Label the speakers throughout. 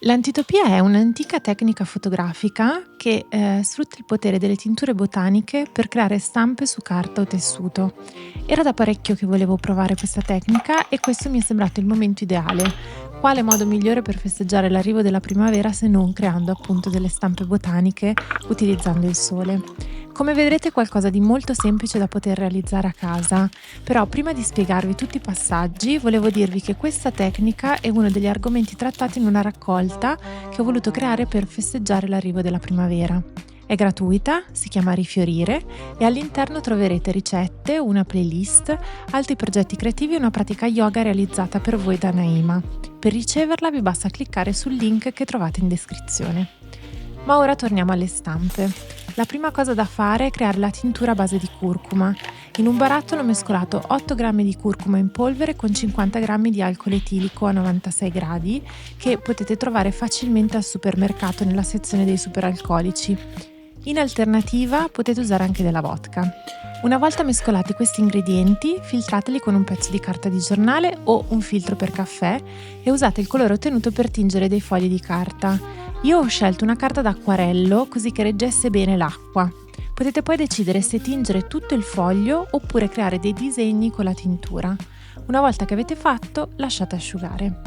Speaker 1: L'antitopia è un'antica tecnica fotografica che sfrutta il potere delle tinture botaniche per creare stampe su carta o tessuto. Era da parecchio che volevo provare questa tecnica e questo mi è sembrato il momento ideale. Quale modo migliore per festeggiare l'arrivo della primavera se non creando appunto delle stampe botaniche utilizzando il sole? Come vedrete è qualcosa di molto semplice da poter realizzare a casa, però prima di spiegarvi tutti i passaggi volevo dirvi che questa tecnica è uno degli argomenti trattati in una raccolta che ho voluto creare per festeggiare l'arrivo della primavera. È gratuita, si chiama Rifiorire e all'interno troverete ricette, una playlist, altri progetti creativi e una pratica yoga realizzata per voi da Naima. Per riceverla vi basta cliccare sul link che trovate in descrizione. Ma ora torniamo alle stampe. La prima cosa da fare è creare la tintura a base di curcuma. In un barattolo ho mescolato 8 g di curcuma in polvere con 50 g di alcol etilico a 96 gradi che potete trovare facilmente al supermercato nella sezione dei superalcolici. In alternativa potete usare anche della vodka. Una volta mescolati questi ingredienti, filtrateli con un pezzo di carta di giornale o un filtro per caffè e usate il colore ottenuto per tingere dei fogli di carta. Io ho scelto una carta d'acquarello così che reggesse bene l'acqua. Potete poi decidere se tingere tutto il foglio oppure creare dei disegni con la tintura. Una volta che avete fatto, lasciate asciugare.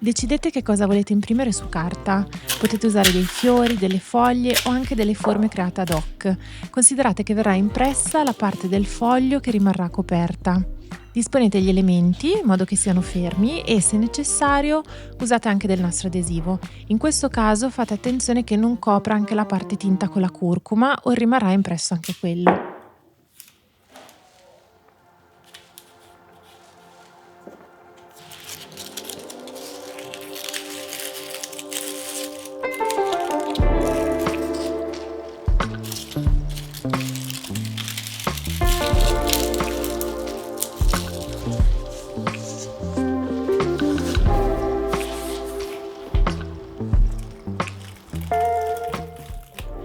Speaker 1: Decidete che cosa volete imprimere su carta. Potete usare dei fiori, delle foglie o anche delle forme create ad hoc. Considerate che verrà impressa la parte del foglio che rimarrà coperta. Disponete gli elementi in modo che siano fermi e, se necessario, usate anche del nastro adesivo. In questo caso fate attenzione che non copra anche la parte tinta con la curcuma o rimarrà impresso anche quello.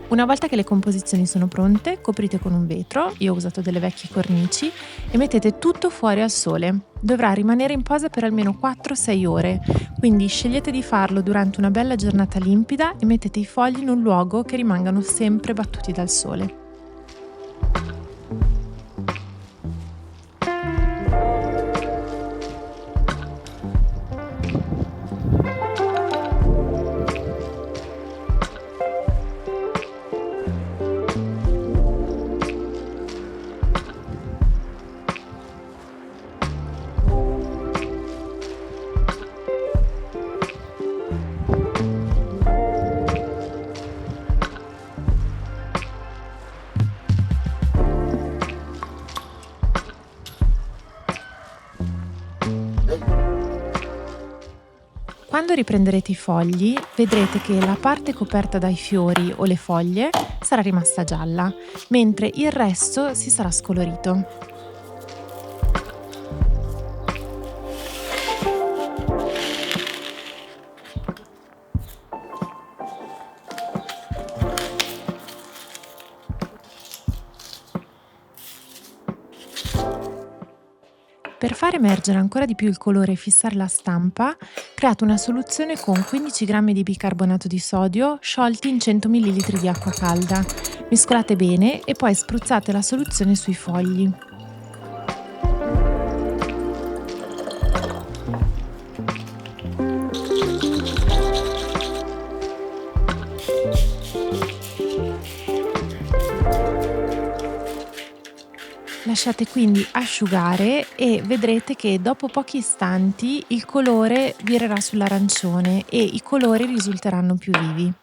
Speaker 1: Una volta che le composizioni sono pronte, coprite con un vetro, io ho usato delle vecchie cornici, e mettete tutto fuori al sole. Dovrà rimanere in posa per almeno 4-6 ore, quindi scegliete di farlo durante una bella giornata limpida e mettete i fogli in un luogo che rimangano sempre battuti dal sole. Quando riprenderete i fogli, vedrete che la parte coperta dai fiori o le foglie sarà rimasta gialla, mentre il resto si sarà scolorito. Per far emergere ancora di più il colore e fissare la stampa, create una soluzione con 15 g di bicarbonato di sodio sciolti in 100 ml di acqua calda. Mescolate bene e poi spruzzate la soluzione sui fogli. Lasciate quindi asciugare e vedrete che dopo pochi istanti il colore virerà sull'arancione e i colori risulteranno più vivi.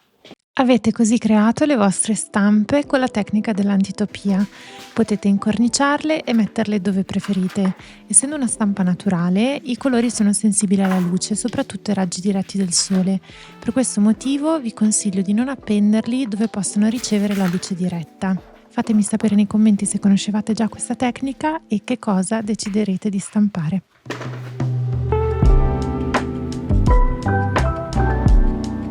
Speaker 1: Avete così creato le vostre stampe con la tecnica dell'antitopia. Potete incorniciarle e metterle dove preferite. Essendo una stampa naturale, i colori sono sensibili alla luce, soprattutto ai raggi diretti del sole. Per questo motivo vi consiglio di non appenderli dove possono ricevere la luce diretta. Fatemi sapere nei commenti se conoscevate già questa tecnica e che cosa deciderete di stampare.